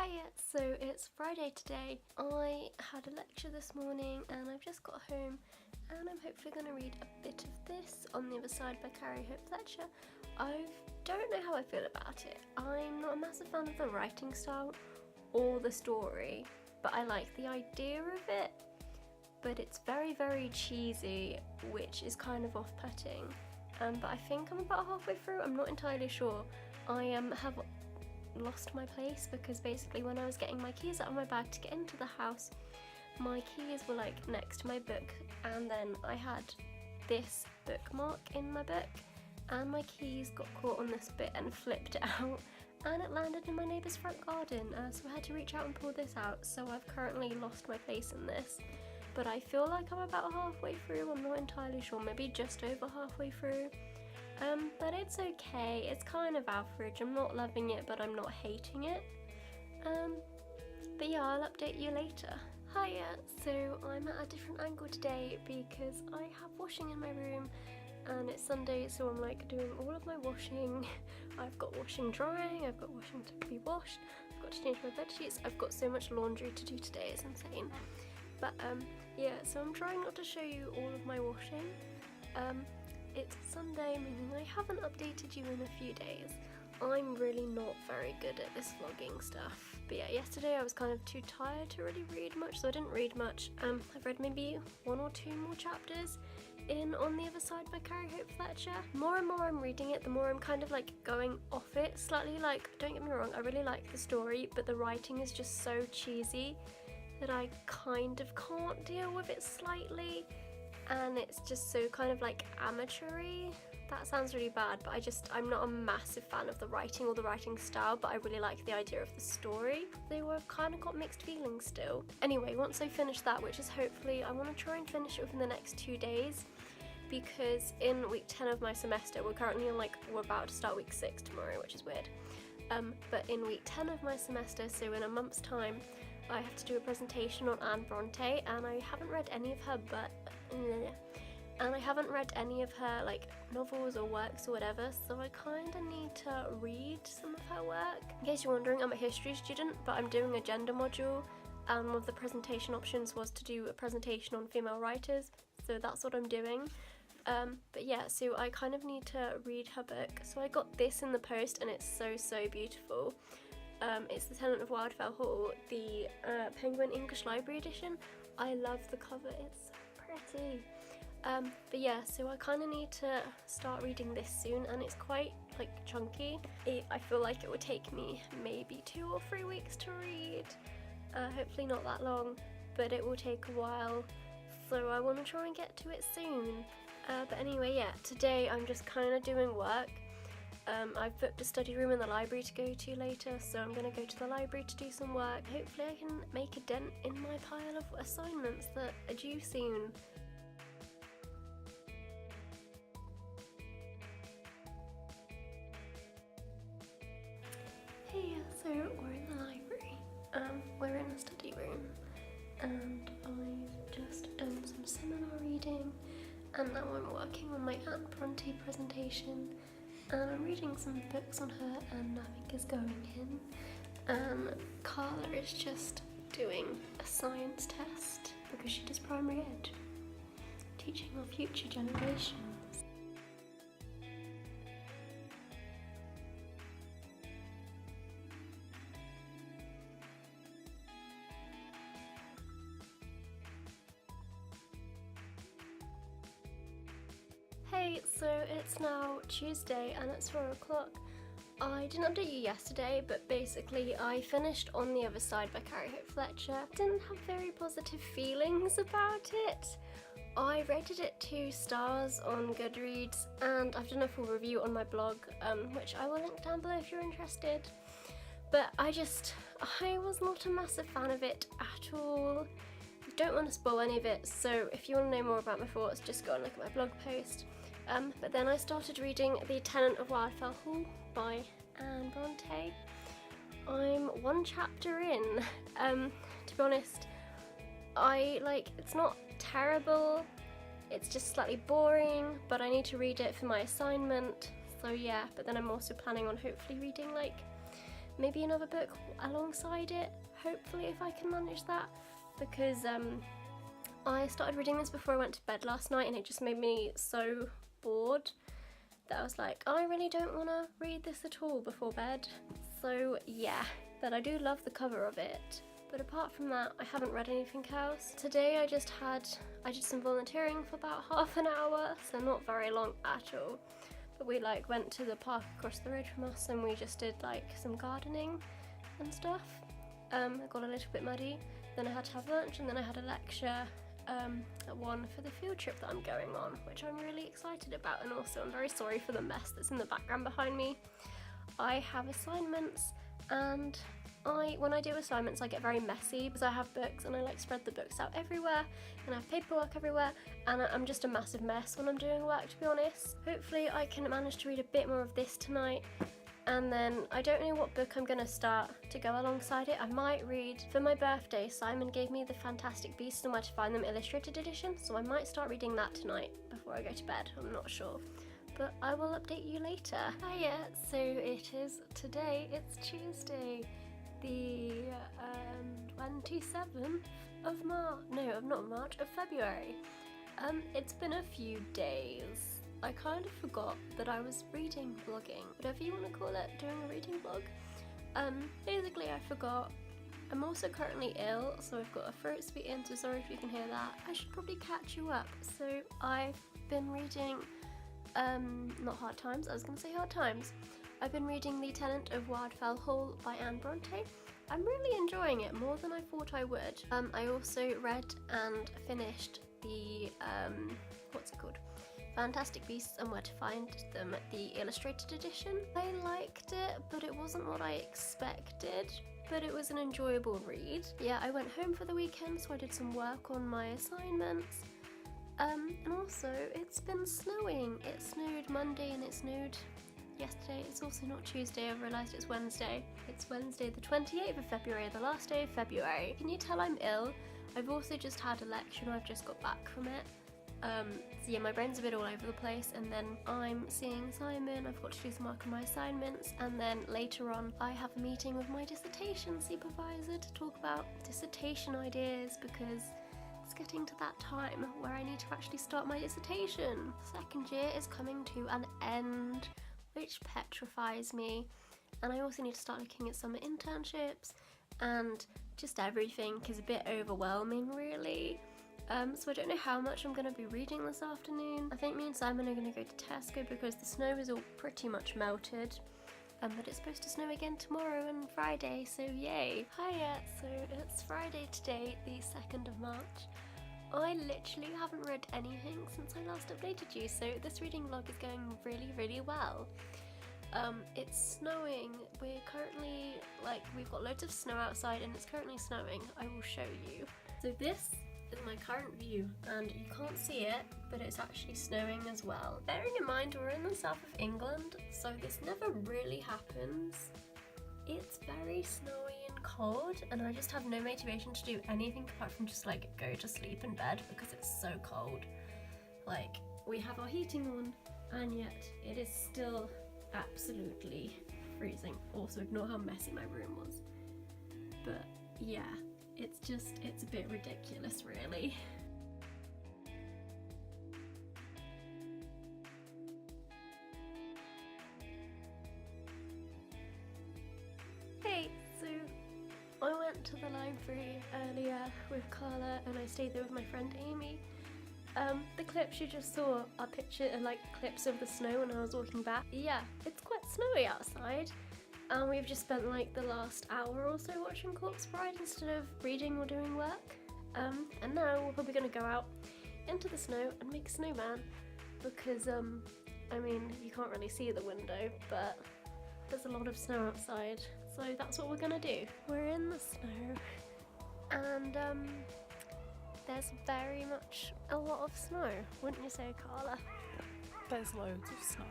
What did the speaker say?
Hiya! So it's Friday today. I had a lecture this morning and I've just got home and I'm hopefully going to read a bit of this, On the Other Side by Carrie Hope Fletcher. I don't know how I feel about it. I'm not a massive fan of the writing style or the story, but I like the idea of it. But it's very cheesy, which is kind of off-putting. But I think I'm about halfway through. I'm not entirely sure. I have lost my place because basically when I was getting my keys out of my bag to get into the house, my keys were like next to my book, and then I had this bookmark in my book and my keys got caught on this bit and flipped out and it landed in my neighbour's front garden, so I had to reach out and pull this out. So I've currently lost my place in this, but I feel like I'm about halfway through. I'm not entirely sure, maybe just over halfway through. But it's okay, it's kind of average. I'm not loving it, but I'm not hating it. But yeah, I'll update you later. Hiya! So I'm at a different angle today because I have washing in my room and it's Sunday, so I'm like doing all of my washing. I've got washing drying, I've got washing to be washed, I've got to change my bed sheets, I've got so much laundry to do today, it's insane. But yeah, so I'm trying not to show you all of my washing. It's Sunday, meaning I haven't updated you in a few days. I'm really not very good at this vlogging stuff. But yeah, yesterday I was kind of too tired to really read much, so I didn't read much. I've read maybe 1 or 2 more chapters in On the Other Side by Carrie Hope Fletcher. More and more I'm reading it, the more I'm kind of like going off it slightly. Like, don't get me wrong, I really like the story, but the writing is just so cheesy that I kind of can't deal with it slightly. And it's just so kind of like amateur-y. That sounds really bad, but I'm not a massive fan of the writing or the writing style, but I really like the idea of the story. Though I've kind of got mixed feelings still. Anyway, once I finish that, which is hopefully, I want to try and finish it within the next 2 days, because in week 10 of my semester, we're about to start week 6 tomorrow, which is weird. But in week 10 of my semester, so in a month's time, I have to do a presentation on Anne Bronte, and I haven't read any of her like novels or works or whatever, so I kind of need to read some of her work. In case you're wondering, I'm a history student, but I'm doing a gender module, and one of the presentation options was to do a presentation on female writers, so that's what I'm doing. But yeah, so I kind of need to read her book. So I got this in the post and it's so beautiful. It's The Tenant of Wildfell Hall, the Penguin English Library edition. I love the cover, it's so pretty. But yeah, so I kind of need to start reading this soon, and it's quite like chunky. I feel like it would take me maybe 2 or 3 weeks to read. Hopefully not that long, but it will take a while, so I want to try and get to it soon. But anyway, yeah, today I'm just kind of doing work. I've booked a study room in the library to go to later, so I'm going to go to the library to do some work. Hopefully I can make a dent in my pile of assignments that are due soon. Hey, so we're in the library. We're in a study room, and I've just done some seminar reading, and now I'm working on my Anne Bronte presentation. And I'm reading some books on her, and nothing is going in. Carla is just doing a science test because she does primary ed, teaching our future generations. Hey, so it's now Tuesday and it's 4 o'clock. I didn't update you yesterday, but basically I finished On the Other Side by Carrie Hope Fletcher. Didn't have very positive feelings about it. I rated it 2 stars on Goodreads, and I've done a full review on my blog, which I will link down below if you're interested. But I was not a massive fan of it at all. Don't want to spoil any of it, so if you want to know more about my thoughts, just go and look at my blog post. But then I started reading The Tenant of Wildfell Hall by Anne Bronte. I'm 1 chapter in. To be honest, it's not terrible, it's just slightly boring, but I need to read it for my assignment, so yeah. But then I'm also planning on hopefully reading like maybe another book alongside it, hopefully, if I can manage that, because I started reading this before I went to bed last night and it just made me so bored that I was like, I really don't want to read this at all before bed. So yeah, but I do love the cover of it. But apart from that, I haven't read anything else. Today I did some volunteering for about half an hour, so not very long at all. But we like went to the park across the road from us and we just did like some gardening and stuff. It got a little bit muddy. Then I had to have lunch and then I had a lecture at 1 for the field trip that I'm going on, which I'm really excited about. And also I'm very sorry for the mess that's in the background behind me. I have assignments, and when I do assignments I get very messy because I have books and I like spread the books out everywhere and I have paperwork everywhere, and I'm just a massive mess when I'm doing work, to be honest. Hopefully I can manage to read a bit more of this tonight, and then I don't know what book I'm gonna start to go alongside it. I might read, for my birthday, Simon gave me the Fantastic Beasts and Where to Find Them illustrated edition, so I might start reading that tonight before I go to bed. I'm not sure, but I will update you later. Hiya, so it is today, it's Tuesday, the 27th of March, no, not March, of February. It's been a few days. I kind of forgot that I was reading vlogging, whatever you want to call it, doing a reading vlog. Basically I forgot. I'm also currently ill, so I've got a throat sweet in, so sorry if you can hear that. I should probably catch you up. So I've been reading, not Hard Times, I was going to say Hard Times. I've been reading The Tenant of Wildfell Hall by Anne Bronte. I'm really enjoying it, more than I thought I would. I also read and finished the, what's it called? Fantastic Beasts and Where to Find Them, the illustrated edition. I liked it, but it wasn't what I expected, but it was an enjoyable read. Yeah, I went home for the weekend, so I did some work on my assignments. And also, it's been snowing. It snowed Monday and it snowed yesterday. It's also not Tuesday, I've realised it's Wednesday. It's Wednesday the 28th of February, the last day of February. Can you tell I'm ill? I've also just had a lecture and I've just got back from it. So yeah, my brain's a bit all over the place, and then I'm seeing Simon, I've got to do some work on my assignments, and then later on I have a meeting with my dissertation supervisor to talk about dissertation ideas, because it's getting to that time where I need to actually start my dissertation. Second year is coming to an end, which petrifies me, and I also need to start looking at summer internships, and just everything is a bit overwhelming really. So I don't know how much I'm going to be reading this afternoon. I think me and Simon are going to go to Tesco because the snow is all pretty much melted. But it's supposed to snow again tomorrow and Friday, so yay. Hiya, so it's Friday today, the 2nd of March. I literally haven't read anything since I last updated you, so this reading vlog is going really, really well. It's snowing. We're currently, we've got loads of snow outside and it's currently snowing. I will show you. So this is my current view, and you can't see it, but it's actually snowing as well. Bearing in mind we're in the south of England, so this never really happens. It's very snowy and cold, and I just have no motivation to do anything apart from just go to sleep in bed because it's so cold. We have our heating on, and yet it is still absolutely freezing. Also ignore how messy my room was. But yeah, it's a bit ridiculous really. Hey, so I went to the library earlier with Carla and I stayed there with my friend Amy. The clips you just saw are clips of the snow when I was walking back. Yeah, it's quite snowy outside. And we've just spent the last hour or so watching Corpse Bride instead of reading or doing work. And now we're probably going to go out into the snow and make a snowman because, I mean, you can't really see the window, but there's a lot of snow outside. So that's what we're going to do. We're in the snow and there's very much a lot of snow, wouldn't you say, Carla? There's loads of snow.